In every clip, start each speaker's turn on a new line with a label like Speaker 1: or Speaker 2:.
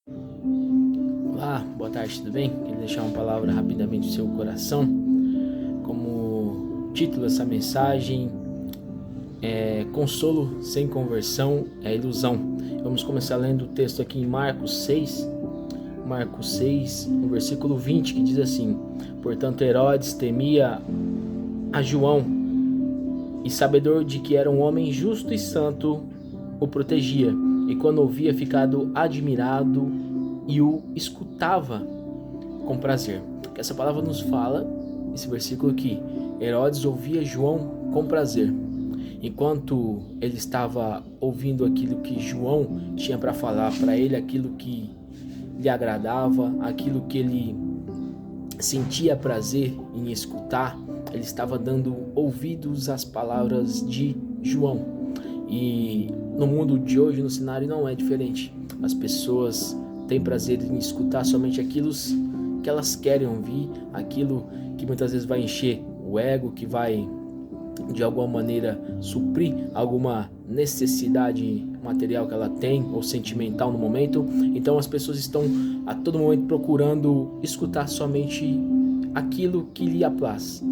Speaker 1: Olá, boa tarde, tudo bem? Queria deixar uma palavra rapidamente no seu coração. Como título dessa mensagem é Consolo sem conversão é ilusão. Vamos começar lendo o texto aqui em Marcos 6, no versículo 20, que diz assim: Portanto, Herodes temia a João e, sabedor de que era um homem justo e santo, o protegia. E quando ouvia, ficado admirado e o escutava com prazer. Que essa palavra nos fala, esse versículo aqui, Herodes ouvia João com prazer. Enquanto ele estava ouvindo aquilo que João tinha para falar para ele, aquilo que lhe agradava, aquilo que ele sentia prazer em escutar, ele estava dando ouvidos às palavras de João. E no mundo de hoje, no cenário, não é diferente. As pessoas têm prazer em escutar somente aquilo que elas querem ouvir, aquilo que muitas vezes vai encher o ego, que vai de alguma maneira suprir alguma necessidade material que ela tem ou sentimental no momento. Então as pessoas estão a todo momento procurando escutar somente aquilo que lhe apraz.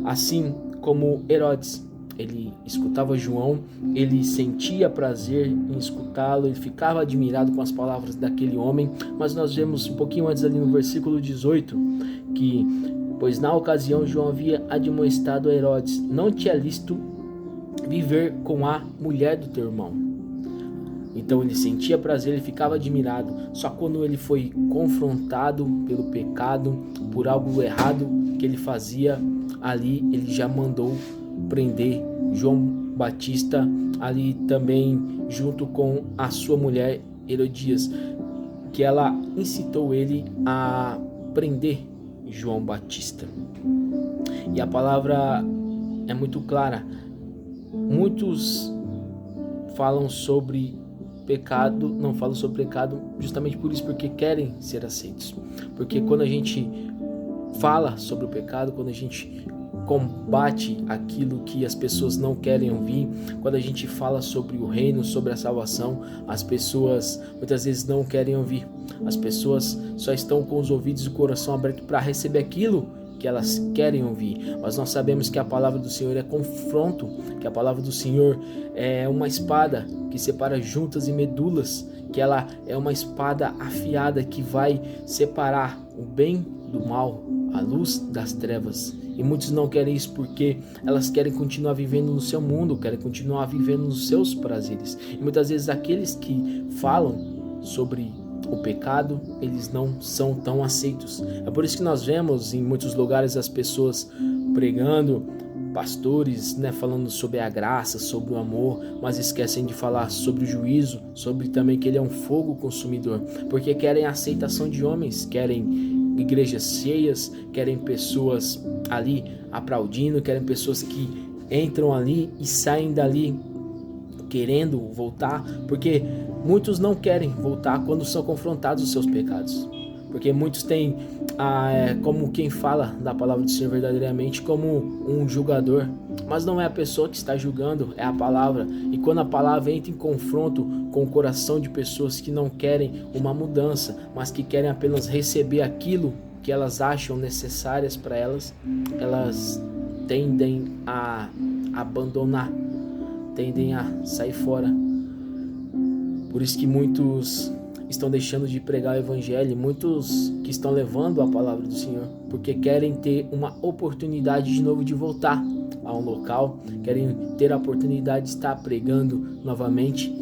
Speaker 1: Assim como Herodes, ele escutava João, ele sentia prazer em escutá-lo, ele ficava admirado com as palavras daquele homem. Mas nós vemos um pouquinho antes ali no versículo 18 que, pois na ocasião João havia admoestado a Herodes: não te é lícito viver com a mulher do teu irmão. Então ele sentia prazer, ele ficava admirado. Só quando ele foi confrontado pelo pecado, por algo errado que ele fazia, ali ele já mandou prender João Batista, ali também junto com a sua mulher Herodias, que ela incitou ele a prender João Batista. E a palavra é muito clara. Muitos falam sobre pecado, não falam sobre pecado justamente por isso, porque querem ser aceitos. Porque quando a gente fala sobre o pecado, quando a gente combate aquilo que as pessoas não querem ouvir, quando a gente fala sobre o reino, sobre a salvação, as pessoas muitas vezes não querem ouvir. As pessoas só estão com os ouvidos e o coração aberto para receber aquilo que elas querem ouvir. Mas nós sabemos que a palavra do Senhor é confronto, que a palavra do Senhor é uma espada que separa juntas e medulas, que ela é uma espada afiada que vai separar o bem do mal, a luz das trevas. E muitos não querem isso porque elas querem continuar vivendo no seu mundo, querem continuar vivendo nos seus prazeres. E muitas vezes aqueles que falam sobre o pecado, eles não são tão aceitos. É por isso que nós vemos em muitos lugares as pessoas pregando, pastores, falando sobre a graça, sobre o amor, mas esquecem de falar sobre o juízo, sobre também que ele é um fogo consumidor, porque querem a aceitação de homens, querem igrejas cheias, querem pessoas ali aplaudindo, querem pessoas que entram ali e saem dali querendo voltar, porque muitos não querem voltar quando são confrontados os seus pecados, porque muitos têm como quem fala da palavra do Senhor verdadeiramente como um julgador, mas não é a pessoa que está julgando, é a palavra. E quando a palavra entra em confronto com o coração de pessoas que não querem uma mudança, mas que querem apenas receber aquilo que elas acham necessárias para elas, elas tendem a abandonar, tendem a sair fora. Por isso que muitos estão deixando de pregar o evangelho, muitos que estão levando a palavra do Senhor, porque querem ter uma oportunidade de novo de voltar a um local, querem ter a oportunidade de estar pregando novamente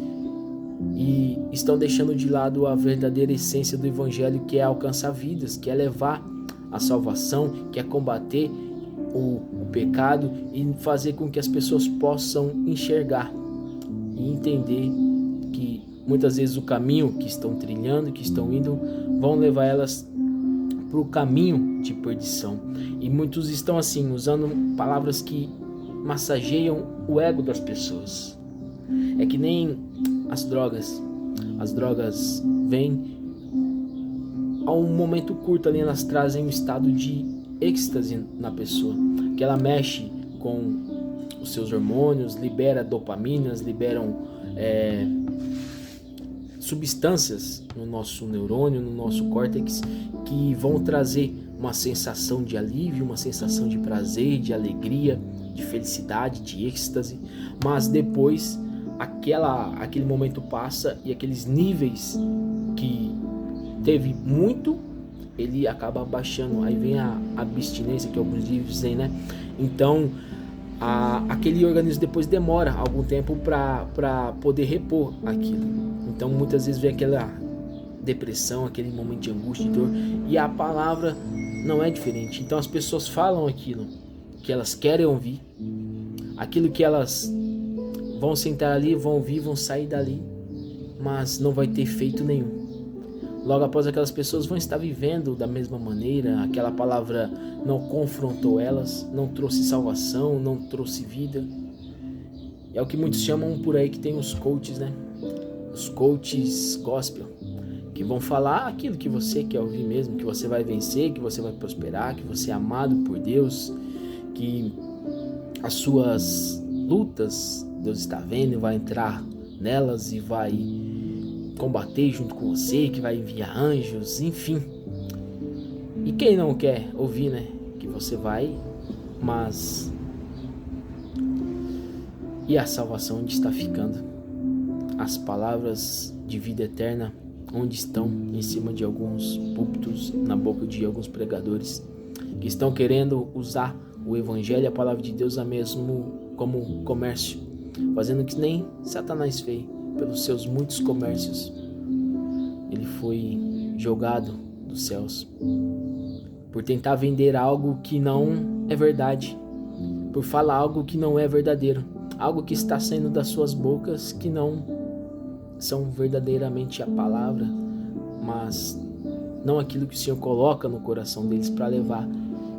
Speaker 1: e estão deixando de lado a verdadeira essência do evangelho, que é alcançar vidas, que é levar a salvação, que é combater o pecado e fazer com que as pessoas possam enxergar e entender que muitas vezes o caminho que estão trilhando, que estão indo, vão levar elas para o caminho de perdição. E muitos estão assim, usando palavras que massageiam o ego das pessoas. É que nem as drogas. As drogas vêm a um momento curto ali, elas trazem um estado de êxtase na pessoa, que ela mexe com os seus hormônios, libera dopaminas, liberam substâncias no nosso neurônio, no nosso córtex, que vão trazer uma sensação de alívio, uma sensação de prazer, de alegria, de felicidade, de êxtase, mas depois aquele momento passa e aqueles níveis que teve muito, ele acaba baixando. Aí vem a abstinência, que alguns livros dizem, né? Então aquele organismo depois demora algum tempo para poder repor aquilo. Então muitas vezes vem aquela depressão, aquele momento de angústia, de dor, e a palavra não é diferente. Então as pessoas falam aquilo que elas querem ouvir, aquilo que elas vão sentar ali, vão ouvir, vão sair dali, mas não vai ter efeito nenhum. Logo após, aquelas pessoas vão estar vivendo da mesma maneira. Aquela palavra não confrontou elas, não trouxe salvação, não trouxe vida. É o que muitos chamam por aí, que tem os coaches, né? Os coaches gospel, que vão falar aquilo que você quer ouvir mesmo, que você vai vencer, que você vai prosperar, que você é amado por Deus, que as suas lutas Deus está vendo e vai entrar nelas e vai combater junto com você, que vai enviar anjos, enfim. E quem não quer ouvir, né? Que você vai, mas... E a salvação onde está ficando? As palavras de vida eterna onde estão? Em cima de alguns púlpitos, na boca de alguns pregadores que estão querendo usar o evangelho e a palavra de Deus mesmo como comércio, fazendo que nem Satanás fez. Pelos seus muitos comércios, ele foi jogado dos céus por tentar vender algo que não é verdade, por falar algo que não é verdadeiro, algo que está saindo das suas bocas que não são verdadeiramente a palavra, mas não aquilo que o Senhor coloca no coração deles para levar.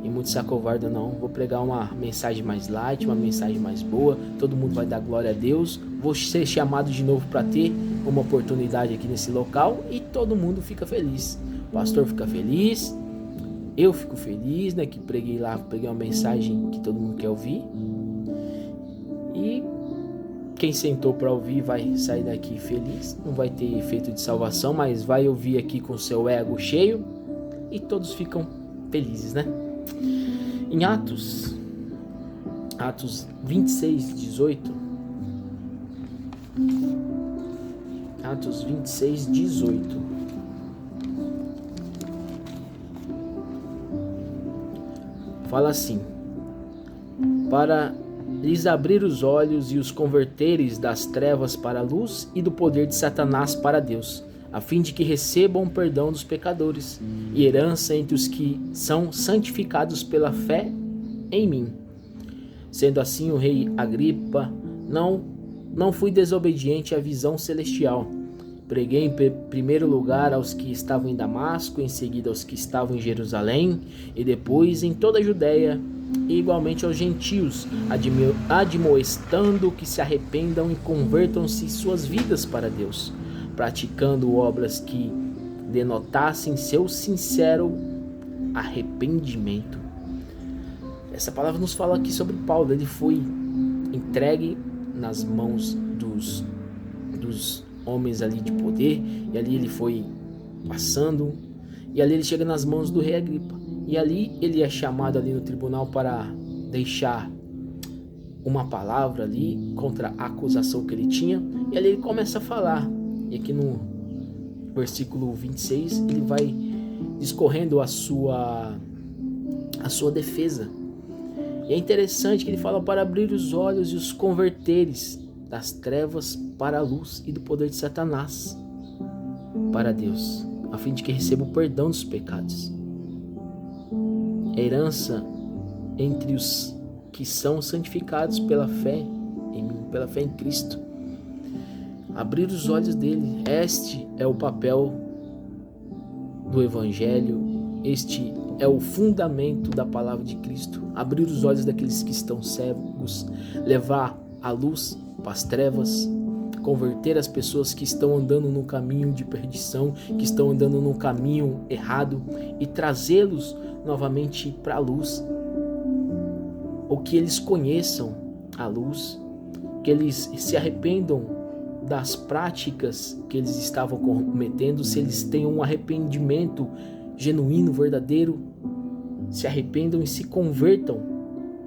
Speaker 1: E muitos se acovardam, não, vou pregar uma mensagem mais light, uma mensagem mais boa, todo mundo vai dar glória a Deus, vou ser chamado de novo para ter uma oportunidade aqui nesse local, e todo mundo fica feliz. O pastor fica feliz, eu fico feliz, né, que preguei uma mensagem que todo mundo quer ouvir, e quem sentou para ouvir vai sair daqui feliz, não vai ter efeito de salvação, mas vai ouvir aqui com seu ego cheio, e todos ficam felizes, né? Em Atos 26, 18, Atos 26, 18, fala assim: para lhes abrir os olhos e os converteres das trevas para a luz e do poder de Satanás para Deus, a fim de que recebam o perdão dos pecadores e herança entre os que são santificados pela fé em mim. Sendo assim, o rei Agripa, não fui desobediente à visão celestial. Preguei em primeiro lugar aos que estavam em Damasco, em seguida aos que estavam em Jerusalém, e depois em toda a Judéia, e igualmente aos gentios, admoestando que se arrependam e convertam-se suas vidas para Deus, praticando obras que denotassem seu sincero arrependimento. Essa palavra nos fala aqui sobre Paulo. Ele foi entregue nas mãos dos homens ali de poder, e ali ele foi passando, e ali ele chega nas mãos do rei Agripa, e ali ele é chamado ali no tribunal para deixar uma palavra ali contra a acusação que ele tinha, e ali ele começa a falar. E aqui no versículo 26 ele vai discorrendo a sua defesa. E é interessante que ele fala para abrir os olhos e os converteres das trevas para a luz e do poder de Satanás para Deus, a fim de que receba o perdão dos pecados. Herança entre os que são santificados pela fé em mim, pela fé em Cristo. Abrir os olhos dele. Este é o papel do Evangelho. Este é o fundamento da palavra de Cristo. Abrir os olhos daqueles que estão cegos, levar a luz para as trevas, converter as pessoas que estão andando no caminho de perdição, que estão andando no caminho errado, e trazê-los novamente para a luz, ou que eles conheçam a luz, que eles se arrependam das práticas que eles estavam cometendo, se eles têm um arrependimento genuíno, verdadeiro, se arrependam e se convertam,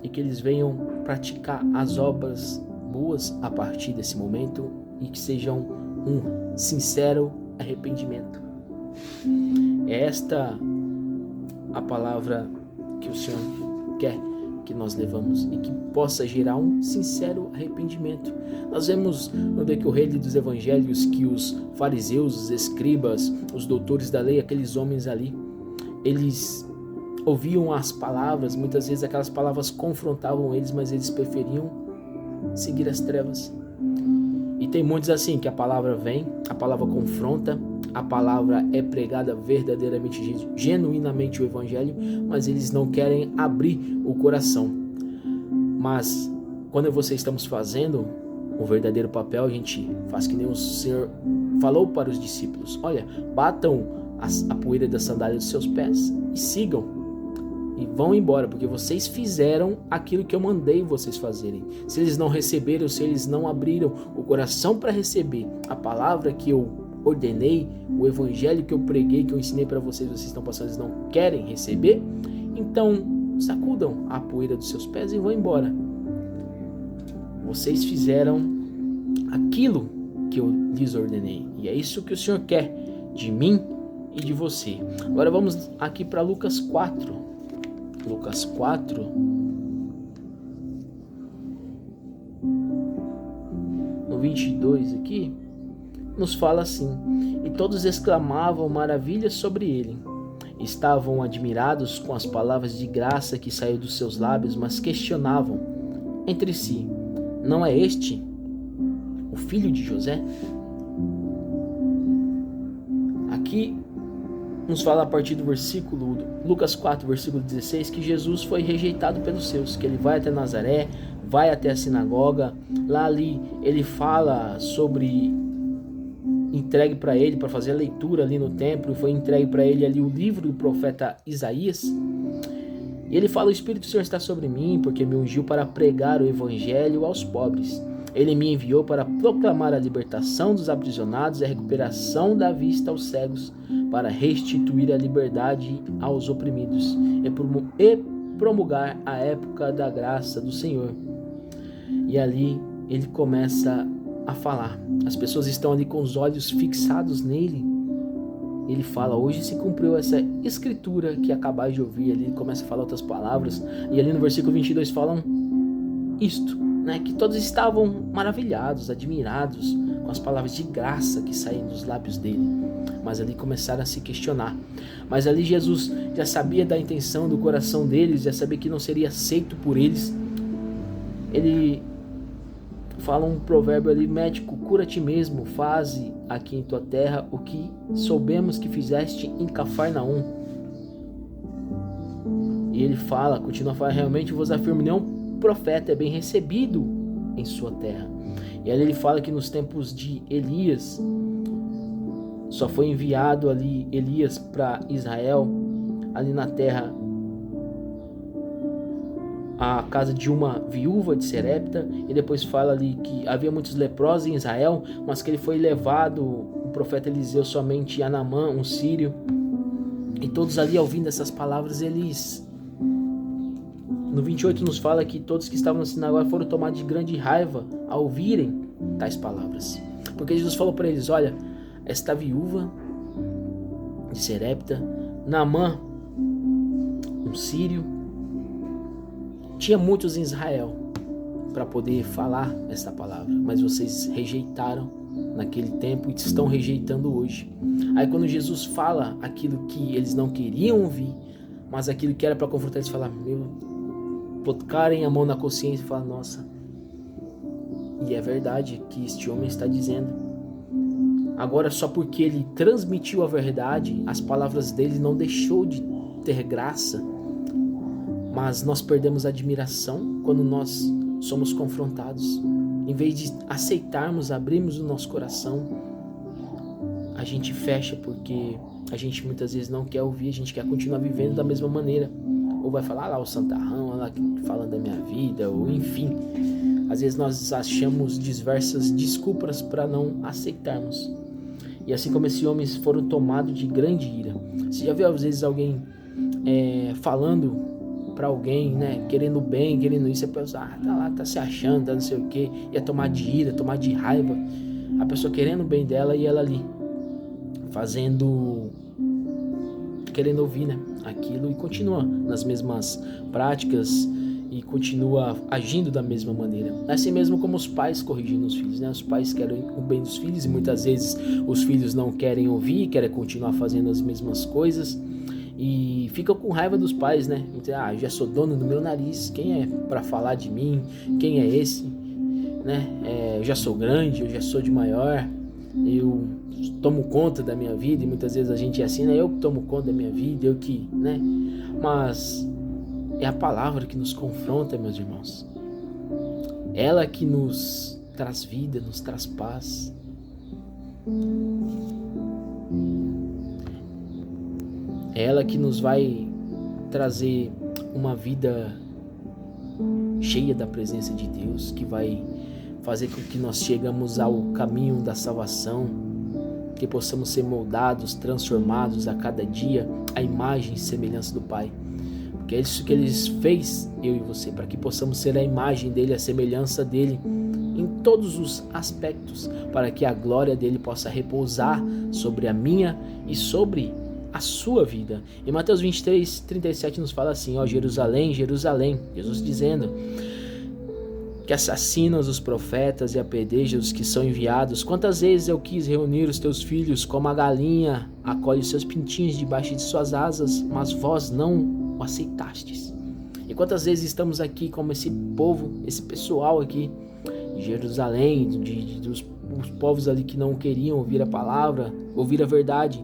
Speaker 1: e que eles venham praticar as obras boas a partir desse momento, e que sejam um sincero arrependimento. É esta a palavra que o Senhor quer que nós levamos, e que possa gerar um sincero arrependimento. Nós vemos no decorrer dos evangelhos que os fariseus, os escribas, os doutores da lei, aqueles homens ali, eles ouviam as palavras, muitas vezes aquelas palavras confrontavam eles, mas eles preferiam seguir as trevas. E tem muitos assim, que a palavra vem, a palavra confronta, a palavra é pregada verdadeiramente, genuinamente o evangelho, mas eles não querem abrir o coração. Mas quando eu e você estamos fazendo o verdadeiro papel, a gente faz que nem o Senhor falou para os discípulos: olha, batam a poeira da sandália dos seus pés e sigam, e vão embora, porque vocês fizeram aquilo que eu mandei vocês fazerem. Se eles não receberam, se eles não abriram o coração para receber a palavra que eu ordenei, o evangelho que eu preguei, que eu ensinei para vocês, vocês estão passando, eles não querem receber, então sacudam a poeira dos seus pés e vão embora. Vocês fizeram aquilo que eu lhes ordenei, e é isso que o Senhor quer de mim e de você. Agora vamos aqui para Lucas 4. Lucas 4, no 22 aqui, nos fala assim: e todos exclamavam maravilhas sobre ele. Estavam admirados com as palavras de graça que saíram dos seus lábios, mas questionavam entre si: não é este o filho de José? Aqui nos fala a partir do versículo, Lucas 4, versículo 16, que Jesus foi rejeitado pelos seus, que ele vai até Nazaré, vai até a sinagoga, lá ali ele fala sobre entregue para ele, para fazer a leitura ali no templo, foi entregue para ele ali o livro do profeta Isaías, e ele fala: o Espírito do Senhor está sobre mim, porque me ungiu para pregar o evangelho aos pobres. Ele me enviou para proclamar a libertação dos aprisionados e a recuperação da vista aos cegos, para restituir a liberdade aos oprimidos e promulgar a época da graça do Senhor. E ali ele começa a falar. As pessoas estão ali com os olhos fixados nele. Ele fala: hoje se cumpriu essa escritura que acabais de ouvir. Ali ele começa a falar outras palavras. E ali no versículo 22 falam isto, né? Que todos estavam maravilhados, admirados com as palavras de graça que saíam dos lábios dele. Mas ali começaram a se questionar. Mas ali Jesus já sabia da intenção do coração deles, já sabia que não seria aceito por eles. Ele fala um provérbio ali: médico, cura a ti mesmo, faze aqui em tua terra o que soubemos que fizeste em Cafarnaum. E ele fala, continua a falar: realmente vos afirmo, nenhum profeta é bem recebido em sua terra. E ali ele fala que nos tempos de Elias, só foi enviado ali Elias para Israel, ali na terra, a casa de uma viúva de Serepta. E depois fala ali que havia muitos leprosos em Israel, mas que ele foi levado, o profeta Eliseu, somente a Naamã, um sírio. E todos ali, ouvindo essas palavras, eles... No 28 nos fala que todos que estavam na sinagoga foram tomados de grande raiva ao ouvirem tais palavras. Porque Jesus falou para eles: olha, esta viúva de Serepta, Naamã, um sírio, tinha muitos em Israel para poder falar essa palavra, mas vocês rejeitaram naquele tempo e estão rejeitando hoje. Aí quando Jesus fala aquilo que eles não queriam ouvir, mas aquilo que era para confrontar, eles falam: botarem a mão na consciência e falar: nossa, e é verdade que este homem está dizendo. Agora, só porque ele transmitiu a verdade, as palavras dele não deixou de ter graça, mas nós perdemos a admiração quando nós somos confrontados. Em vez de aceitarmos, abrirmos o nosso coração, a gente fecha, porque a gente muitas vezes não quer ouvir, a gente quer continuar vivendo da mesma maneira. Ou vai falar: lá o santarrão, lá falando da minha vida, ou enfim, Às vezes nós achamos diversas desculpas para não aceitarmos. E assim como esses homens foram tomados de grande ira. Você já viu às vezes alguém falando para alguém, né, querendo bem, querendo isso, a pessoa tá lá, tá se achando, tá não sei o que, ia tomar de ira, tomar de raiva, a pessoa querendo o bem dela e ela ali querendo ouvir, né, aquilo, e continua nas mesmas práticas e continua agindo da mesma maneira. Assim mesmo como os pais corrigindo os filhos, né? Os pais querem o bem dos filhos e muitas vezes os filhos não querem ouvir, querem continuar fazendo as mesmas coisas e ficam com raiva dos pais, né? Então, eu já sou dono do meu nariz, quem é para falar de mim? Quem é esse? Né? Eu já sou grande, eu já sou de maior, eu tomo conta da minha vida, e muitas vezes a gente é assim, né? Eu que tomo conta da minha vida, eu que, né? Mas é a palavra que nos confronta, meus irmãos. Ela que nos traz vida, nos traz paz. É ela que nos vai trazer uma vida cheia da presença de Deus, que vai fazer com que nós chegamos ao caminho da salvação, que possamos ser moldados, transformados a cada dia à imagem e semelhança do Pai. Porque é isso que Ele fez, eu e você, para que possamos ser a imagem dEle, a semelhança dEle em todos os aspectos, para que a glória dEle possa repousar sobre a minha e sobre a sua vida. Em Mateus 23, 37 nos fala assim, ó, Jerusalém, Jerusalém, Jesus dizendo que assassinas os profetas e apedrejas os que são enviados. Quantas vezes eu quis reunir os teus filhos, como a galinha acolhe os seus pintinhos debaixo de suas asas, mas vós não o aceitastes. E quantas vezes estamos aqui como esse povo, esse pessoal aqui de Jerusalém, dos povos ali que não queriam ouvir a palavra, ouvir a verdade.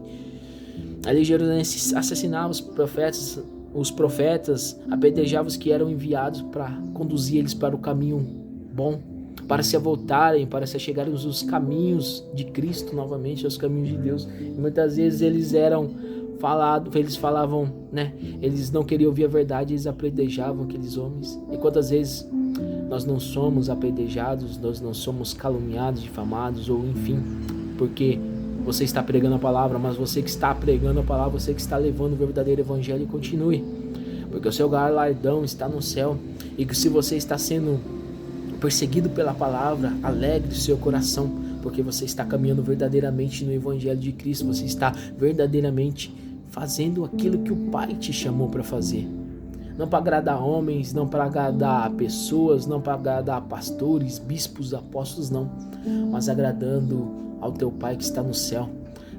Speaker 1: Ali Jerusalém assassinava os profetas, apedrejava os que eram enviados para conduzir eles para o caminho bom, para se voltarem, para se chegarem aos caminhos de Cristo novamente, aos caminhos de Deus. E muitas vezes eles falavam, né? Eles não queriam ouvir a verdade, eles apedrejavam aqueles homens. E quantas vezes nós não somos apedrejados, nós não somos caluniados, difamados, ou enfim, porque você está pregando a palavra, mas você que está pregando a palavra, você que está levando o verdadeiro evangelho, continue, porque o seu galardão está no céu. E que se você está sendo perseguido pela palavra, alegre o seu coração, porque você está caminhando verdadeiramente no evangelho de Cristo, você está verdadeiramente fazendo aquilo que o Pai te chamou para fazer. Não para agradar homens, não para agradar pessoas, não para agradar pastores, bispos, apóstolos, não, mas agradando ao teu Pai que está no céu,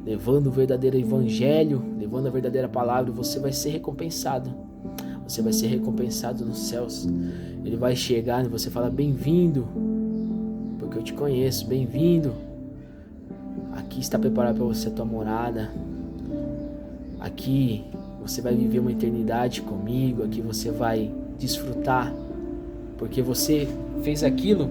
Speaker 1: levando o verdadeiro evangelho, levando a verdadeira palavra. Você vai ser recompensado, você vai ser recompensado nos céus. Ele vai chegar e você fala, bem-vindo, porque eu te conheço, bem-vindo, aqui está preparado para você a tua morada, aqui você vai viver uma eternidade comigo, aqui você vai desfrutar, porque você fez aquilo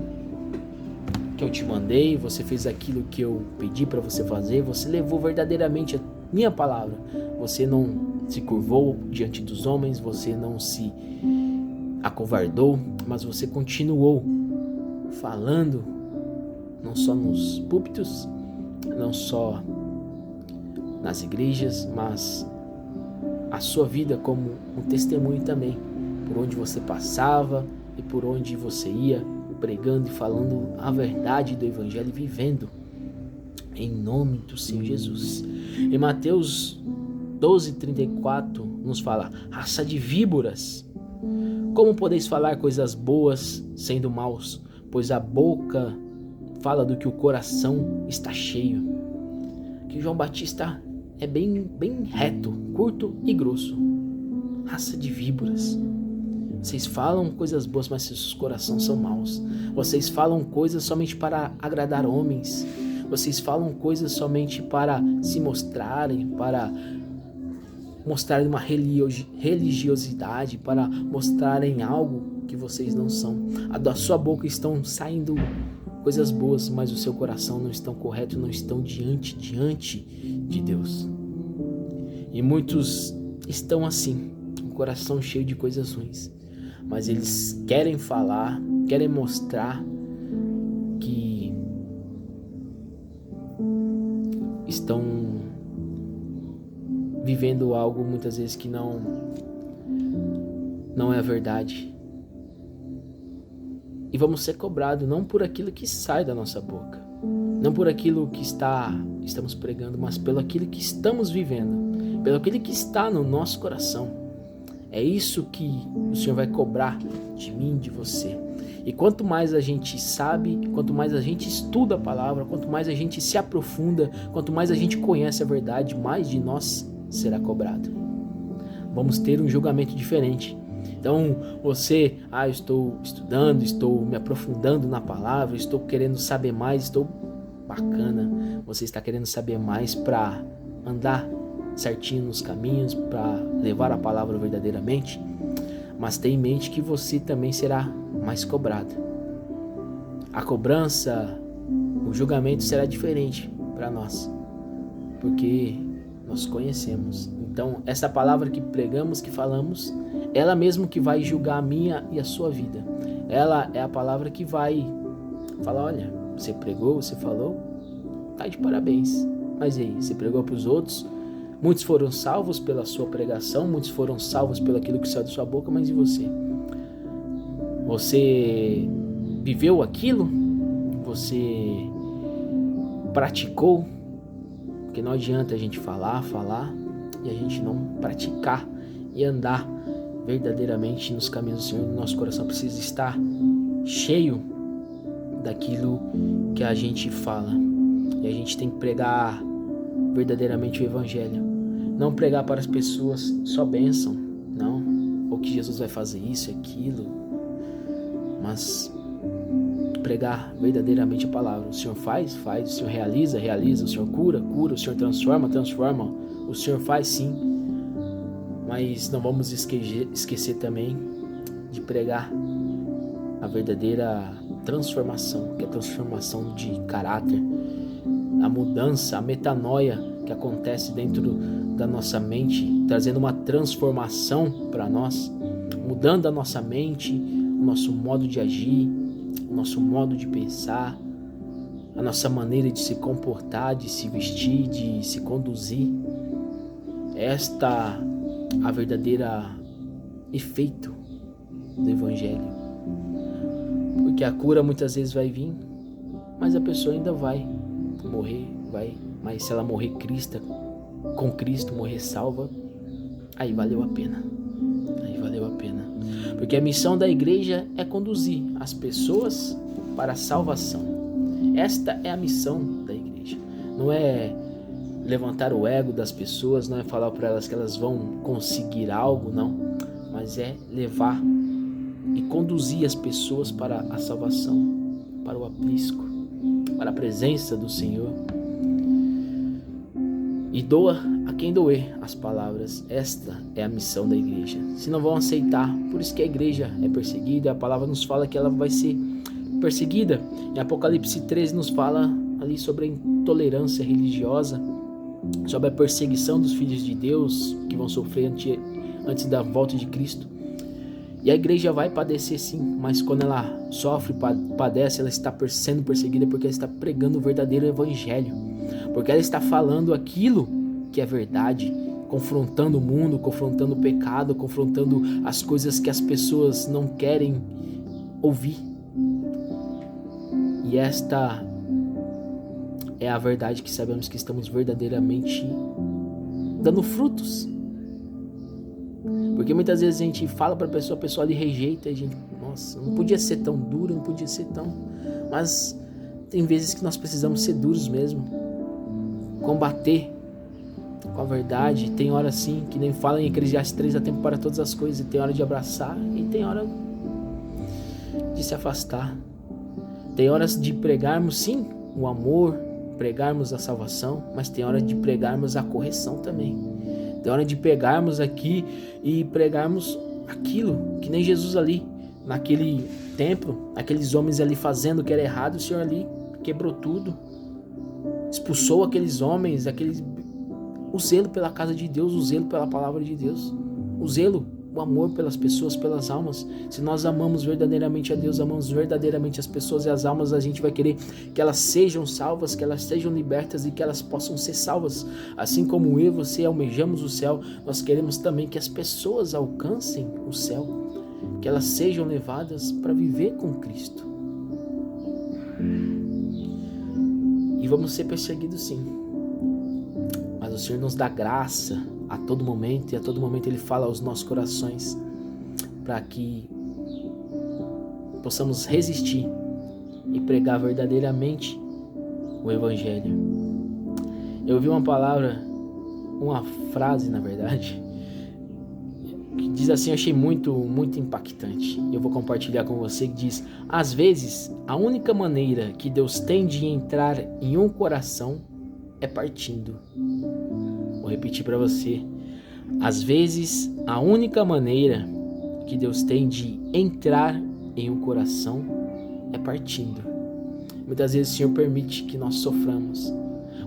Speaker 1: que eu te mandei, você fez aquilo que eu pedi para você fazer, você levou verdadeiramente a minha palavra, você não se curvou diante dos homens, você não se acovardou, mas você continuou falando, não só nos púlpitos, não só nas igrejas, mas a sua vida como um testemunho também, por onde você passava e por onde você ia, pregando e falando a verdade do evangelho e vivendo em nome do Senhor Jesus. Em Mateus 12:34 nos fala, raça de víboras, como podeis falar coisas boas sendo maus? Pois a boca fala do que o coração está cheio. Que João Batista é bem reto, curto e grosso. Raça de víboras, vocês falam coisas boas, mas seus corações são maus. Vocês falam coisas somente para agradar homens. Vocês falam coisas somente para se mostrarem, para mostrarem uma religiosidade, para mostrarem algo que vocês não são. Da sua boca estão saindo coisas boas, mas o seu coração não está correto, não estão diante de Deus. E muitos estão assim, o coração cheio de coisas ruins. Mas eles querem falar, querem mostrar que estão vivendo algo muitas vezes que não é a verdade. E vamos ser cobrados não por aquilo que sai da nossa boca, não por aquilo que estamos pregando, mas pelo aquilo que estamos vivendo, pelo aquilo que está no nosso coração. É isso que o Senhor vai cobrar de mim, de você. E quanto mais a gente sabe, quanto mais a gente estuda a palavra, quanto mais a gente se aprofunda, quanto mais a gente conhece a verdade, mais de nós será cobrado. Vamos ter um julgamento diferente. Então você, eu estou estudando, estou me aprofundando na palavra, estou querendo saber mais, estou bacana. Você está querendo saber mais para andar certinho nos caminhos, para levar a palavra verdadeiramente, mas tenha em mente que você também será mais cobrado. A cobrança, o julgamento será diferente para nós, porque nós conhecemos. Então essa palavra que pregamos, que falamos, ela mesmo que vai julgar a minha e a sua vida. Ela é a palavra que vai falar: olha, você pregou, você falou, tá de parabéns. Mas e aí, você pregou para os outros? Muitos foram salvos pela sua pregação, muitos foram salvos pelo aquilo que saiu da sua boca, mas e você? Você viveu aquilo? Você praticou? Porque não adianta a gente falar e a gente não praticar e andar verdadeiramente nos caminhos do Senhor. Nosso coração precisa estar cheio daquilo que a gente fala. E a gente tem que pregar verdadeiramente o Evangelho. Não pregar para as pessoas só bênção, não. Ou que Jesus vai fazer isso e aquilo. Mas pregar verdadeiramente a palavra. O Senhor faz, o Senhor realiza, o Senhor cura, o Senhor transforma. O Senhor faz sim. Mas não vamos esquecer também de pregar a verdadeira transformação, que é a transformação de caráter, a mudança, a metanoia que acontece dentro da nossa mente, trazendo uma transformação para nós, mudando a nossa mente, o nosso modo de agir, o nosso modo de pensar, a nossa maneira de se comportar, de se vestir, de se conduzir. Esta a verdadeira efeito do Evangelho. Porque a cura muitas vezes vai vir, mas a pessoa ainda vai morrer, mas se ela morrer com Cristo, morrer salva, aí valeu a pena. Porque a missão da igreja é conduzir as pessoas para a salvação. Esta é a missão da igreja. Não é levantar o ego das pessoas, não é falar para elas que elas vão conseguir algo, não. Mas é levar e conduzir as pessoas para a salvação, para o aprisco, para a presença do Senhor. E doa a quem doer as palavras. Esta é a missão da igreja. Se não vão aceitar, por isso que a igreja é perseguida. A palavra nos fala que ela vai ser perseguida. Em Apocalipse 13 nos fala ali sobre a intolerância religiosa, sobre a perseguição dos filhos de Deus que vão sofrer antes da volta de Cristo. E a igreja vai padecer sim, mas quando ela sofre, padece, ela está sendo perseguida porque ela está pregando o verdadeiro evangelho, porque ela está falando aquilo que é verdade, confrontando o mundo, confrontando o pecado, confrontando as coisas que as pessoas não querem ouvir. E esta é a verdade que sabemos que estamos verdadeiramente dando frutos. Porque muitas vezes a gente fala para a pessoa lhe rejeita, e a gente, nossa, não podia ser tão duro, não podia ser tão... Mas tem vezes que nós precisamos ser duros mesmo, combater com a verdade. Tem hora sim, que nem fala em Eclesiastes 3, há tempo para todas as coisas, tem hora de abraçar e tem hora de se afastar. Tem horas de pregarmos sim o amor, pregarmos a salvação, mas tem hora de pregarmos a correção também. Tem hora de pegarmos aqui e pregarmos aquilo, que nem Jesus ali, naquele templo, aqueles homens ali fazendo o que era errado, o Senhor ali quebrou tudo, expulsou aqueles homens, o zelo pela casa de Deus, o zelo pela palavra de Deus, o zelo o amor pelas pessoas, pelas almas. Se nós amamos verdadeiramente a Deus, amamos verdadeiramente as pessoas e as almas, a gente vai querer que elas sejam salvas, que elas sejam libertas e que elas possam ser salvas. Assim como eu e você almejamos o céu, nós queremos também que as pessoas alcancem o céu, que elas sejam levadas para viver com Cristo. E vamos ser perseguidos sim, mas o Senhor nos dá graça a todo momento, e a todo momento Ele fala aos nossos corações para que possamos resistir e pregar verdadeiramente o Evangelho. Eu ouvi uma palavra, uma frase na verdade, que diz assim, eu achei muito impactante. Eu vou compartilhar com você, que diz: às vezes a única maneira que Deus tem de entrar em um coração é partindo. Vou repetir para você. Às vezes, a única maneira que Deus tem de entrar em um coração é partindo. Muitas vezes o Senhor permite que nós soframos.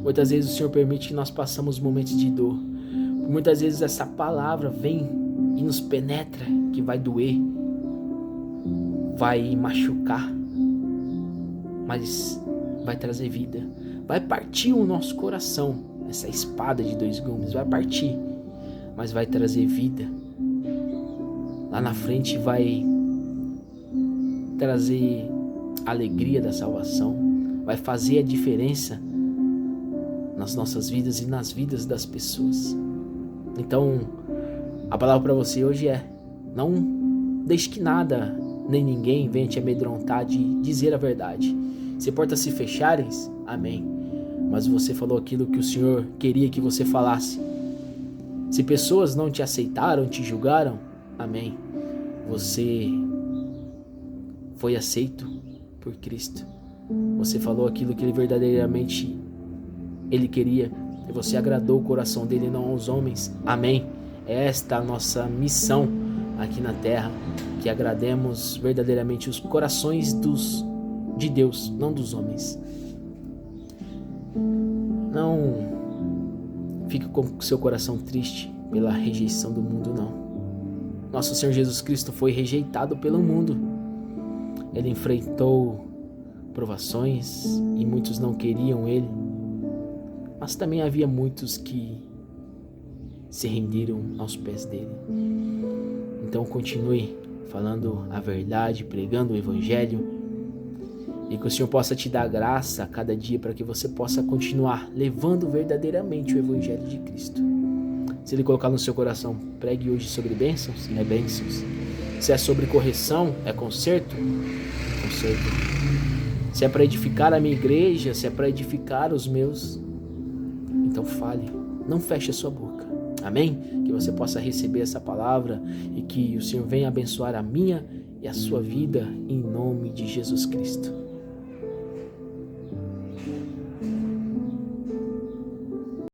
Speaker 1: Muitas vezes o Senhor permite que nós passamos momentos de dor. Muitas vezes essa palavra vem e nos penetra, que vai doer, vai machucar, mas vai trazer vida. Vai partir o nosso coração. Essa espada de dois gumes vai partir, mas vai trazer vida. Lá na frente vai trazer a alegria da salvação, vai fazer a diferença nas nossas vidas e nas vidas das pessoas. Então, a palavra para você hoje é: não deixe que nada nem ninguém venha te amedrontar de dizer a verdade. Se portas se fecharem, amém, mas você falou aquilo que o Senhor queria que você falasse. Se pessoas não te aceitaram, te julgaram, amém, você foi aceito por Cristo. Você falou aquilo que Ele verdadeiramente Ele queria, e você agradou o coração dele, não aos homens, amém. Esta é a nossa missão aqui na terra, que agrademos verdadeiramente os corações de Deus, não dos homens. Não fique com seu coração triste pela rejeição do mundo, não. Nosso Senhor Jesus Cristo foi rejeitado pelo mundo. Ele enfrentou provações e muitos não queriam Ele, mas também havia muitos que se renderam aos pés dele. Então continue falando a verdade, pregando o Evangelho, e que o Senhor possa te dar graça a cada dia para que você possa continuar levando verdadeiramente o Evangelho de Cristo. Se Ele colocar no seu coração, pregue hoje sobre bênçãos, é bênçãos. Se é sobre correção, é conserto, conserto. Se é para edificar a minha igreja, se é para edificar os meus, então fale, não feche a sua boca. Amém? Que você possa receber essa palavra e que o Senhor venha abençoar a minha e a sua vida em nome de Jesus Cristo.